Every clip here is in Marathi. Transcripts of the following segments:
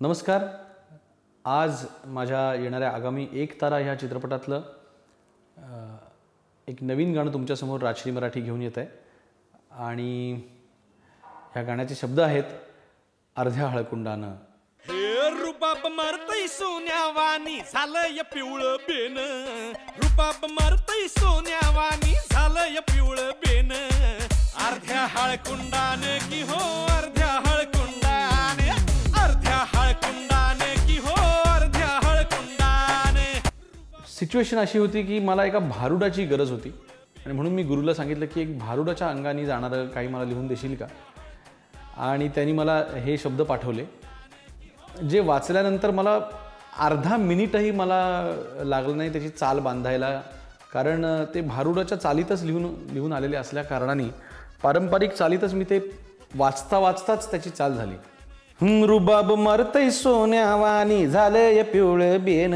नमस्कार. आज माझ्या येणाऱ्या आगामी एक तारा ह्या चित्रपटातलं एक नवीन गाणं तुमच्यासमोर राजश्री मराठी घेऊन येत आहे आणि ह्या गाण्याचे शब्द आहेत अर्ध्या हळकुंडानं. हे रुबाब मारतय सोन्यावानी झालंय पिवळं बेन, रुबाब मारतय सोन्यावानी झालंय पिवळं बेन, अर्ध्या हळकुंडाने की हो अर्ध्या हळकुंडाने, अर्ध्या हळकुंडाने की हो अर्ध्या हळकुंडाने. सिच्युएशन अशी होती की मला एका भारुडाची गरज होती आणि म्हणून मी गुरुला सांगितलं की एक भारुडाच्या अंगाने जाणारं काही मला लिहून देशील का. आणि त्यांनी मला हे शब्द पाठवले जे वाचल्यानंतर मला अर्धा मिनिटही मला लागलं नाही त्याची चाल बांधायला, कारण ते भारुडाच्या चालीतच लिहून आलेले असल्या कारणाने पारंपरिक चालीतच मी ते वाचताच त्याची चाल झाली. रुबाब मरतय सोन्यावानी झालंय पिवळं बेन,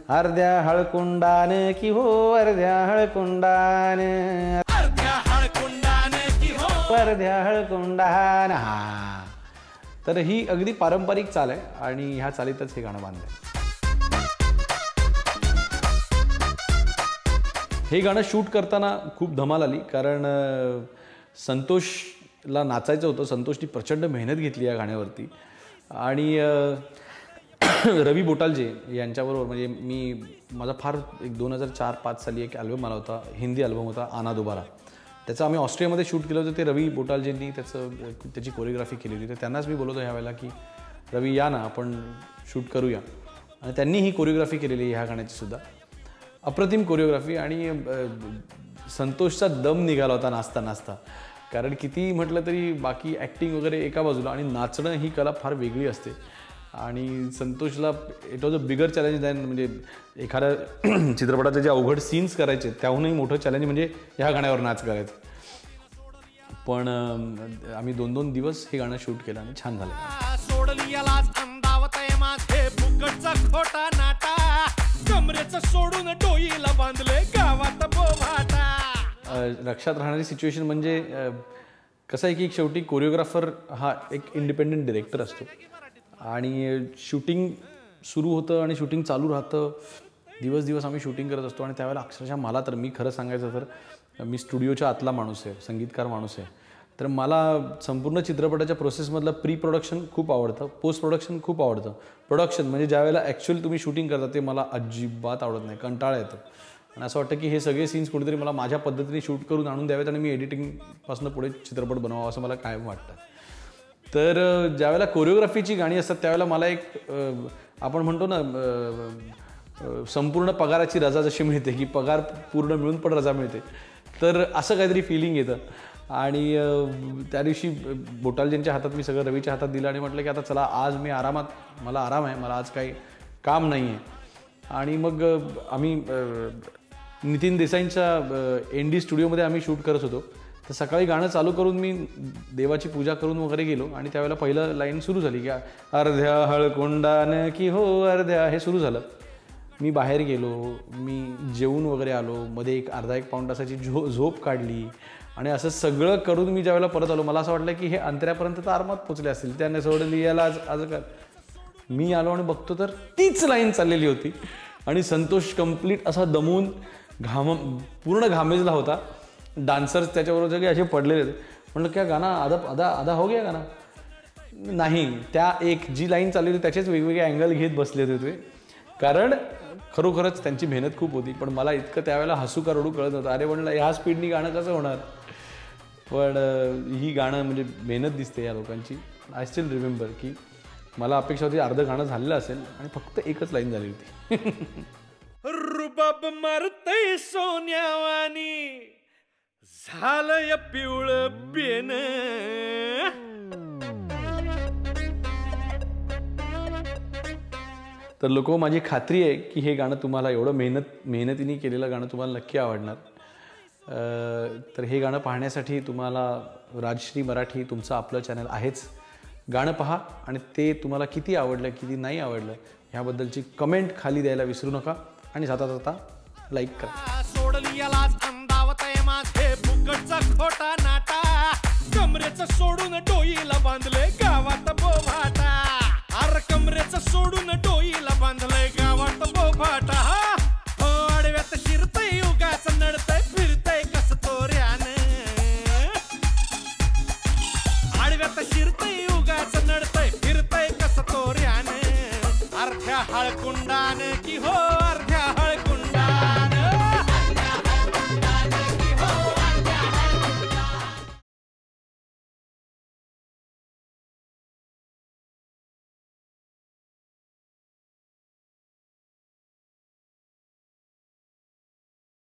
अर्ध्या हळकुंडान की हो अर्ध्या हळकुंडान, अर्ध्या हळकुंडाने की हो अर्ध्या हळकुंडान. हा तर ही अगदी पारंपरिक चाल आहे आणि ह्या चालीतच हे गाणं बांधलंय. हे गाणं शूट करताना खूप धमाल आली, कारण संतोषला नाचायचं होतं. संतोषनी प्रचंड मेहनत घेतली या गाण्यावरती आणि रवी बोटालजे यांच्याबरोबर म्हणजे माझा फार एक 2004-05 साली एक ॲल्बम आला होता, हिंदी ॲल्बम होता आना दोबारा. त्याचं आम्ही ऑस्ट्रियामध्ये शूट केलं होतं. ते रवी बोटालजेंनी त्याची कोरिओग्राफी केली होती. तर त्यांनाच मी बोलवतो ह्या वेळेला की रवी या ना आपण शूट करूया, आणि त्यांनी ही कोरिओग्राफी केलेली ह्या गाण्याची सुद्धा अप्रतिम कोरिओग्राफी. आणि संतोषचा दम निघाला होता नाचता नाचता, कारण किती म्हटलं तरी बाकी ॲक्टिंग वगैरे एका बाजूला आणि नाचणं ही कला फार वेगळी असते. आणि संतोषला it was a bigger challenge than, म्हणजे एखाद्या चित्रपटाचे जे अवघड सीन्स करायचे त्याहूनही मोठं चॅलेंज म्हणजे ह्या गाण्यावर नाच करायचं. पण आम्ही 2-2 दिवस हे गाणं शूट केलं आणि छान झालं. सोडली यालाच अंदावतय माझे फुकटचा खोटा नाटा, कमरेचं सोडून डोईला बांधले गावात बोभाटा. लक्षात राहणारी सिच्युएशन म्हणजे कसं आहे की शेवटी कोरिओग्राफर हा एक इंडिपेंडंट डिरेक्टर असतो आणि शूटिंग सुरू होतं आणि शूटिंग चालू राहतं. दिवस आम्ही शूटिंग करत असतो आणि त्यावेळेला अक्षरशः मला तर, मी खरं सांगायचं तर मी स्टुडिओच्या आतला माणूस आहे, संगीतकार माणूस आहे. तर मला संपूर्ण चित्रपटाच्या प्रोसेसमधलं प्री प्रोडक्शन खूप आवडतं, पोस्ट प्रोडक्शन खूप आवडतं. प्रोडक्शन म्हणजे ज्यावेळेला ॲक्च्युअल तुम्ही शूटिंग करता ते मला अजिबात आवडत नाही, कंटाळा येतं. आणि असं वाटतं की हे सगळे सीन्स कुठेतरी मला माझ्या पद्धतीने शूट करून आणून द्यावेत आणि मी एडिटिंगपासून पुढे चित्रपट बनवावा असं मला कायम वाटतं. तर ज्यावेळेला कोरिओग्राफीची गाणी असतात त्यावेळेला मला एक आपण म्हणतो ना संपूर्ण पगाराची रजा जशी मिळते की पगार पूर्ण मिळून पण रजा मिळते, तर असं काहीतरी फिलिंग येतं. आणि त्या दिवशी बोटालजेंच्या हातात मी सगळं रवीच्या हातात दिलं आणि म्हटलं की आता चला आज मी आरामात, मला आराम आहे, मला आज काही काम नाही आहे. आणि मग आम्ही नितीन देसाईंच्या एनडी स्टुडिओमध्ये आम्ही शूट करत होतो. तर सकाळी गाणं चालू करून मी देवाची पूजा करून वगैरे गेलो आणि त्यावेळेला पहिलं लाईन सुरू झाली की अर्ध्या हळकुंडान की हो अर्ध्या, हे सुरू झालं. मी बाहेर गेलो, मी जेवून वगैरे आलो, मध्ये एक अर्धा एक पाऊण तासाची झोप काढली आणि असं सगळं करून मी ज्यावेळेला परत आलो मला असं वाटलं की हे अंतऱ्यापर्यंत तर आरामात पोचले असतील, त्याने सोडली याला आज कर. मी आलो आणि बघतो तर तीच लाईन चाललेली होती आणि संतोष कंप्लीट असा दमून पूर्ण घामेजला होता. डान्सर्स त्याच्याबरोबर सगळे असे पडलेले होते. म्हटलं क्या गाणं आधा हो गया गाणं नाही, त्या एक जी लाईन चालली होती त्याचेच वेगवेगळे अँगल घेत बसले होते, कारण खरोखरच त्यांची मेहनत खूप होती. पण मला इतकं त्यावेळेला हसू का रडू कळत नव्हतं. अरे म्हणलं ह्या स्पीडनी गाणं कसं होणार. पण ही गाणं म्हणजे मेहनत दिसते या लोकांची. आय स्टील रिमेंबर की मला अपेक्षा होती अर्धं गाणं झालेलं असेल आणि फक्त एकच लाईन झाली होती. रुबाब मारतय सोन्यावानी झालंय पिवळं बेन. तर लोक, माझी खात्री आहे की हे गाणं तुम्हाला एवढं मेहनतीने केलेलं गाणं तुम्हाला नक्की आवडणार. तर हे गाणं पाहण्यासाठी तुम्हाला राजश्री मराठी तुमचं आपलं चॅनल आहेच. गाणं पहा आणि ते तुम्हाला किती आवडलं किती नाही आवडलं ह्याबद्दलची कमेंट खाली द्यायला विसरू नका आणि जाता लाईक करा. सोडली यालाच अंदावतय माझे फुकटचा खोटा नाटा, कमरेचं सोडून डोईला बांधले गावात बोभाटा. अर्ध्या हळकुंडान की हो अर्ध्या हळकुंडा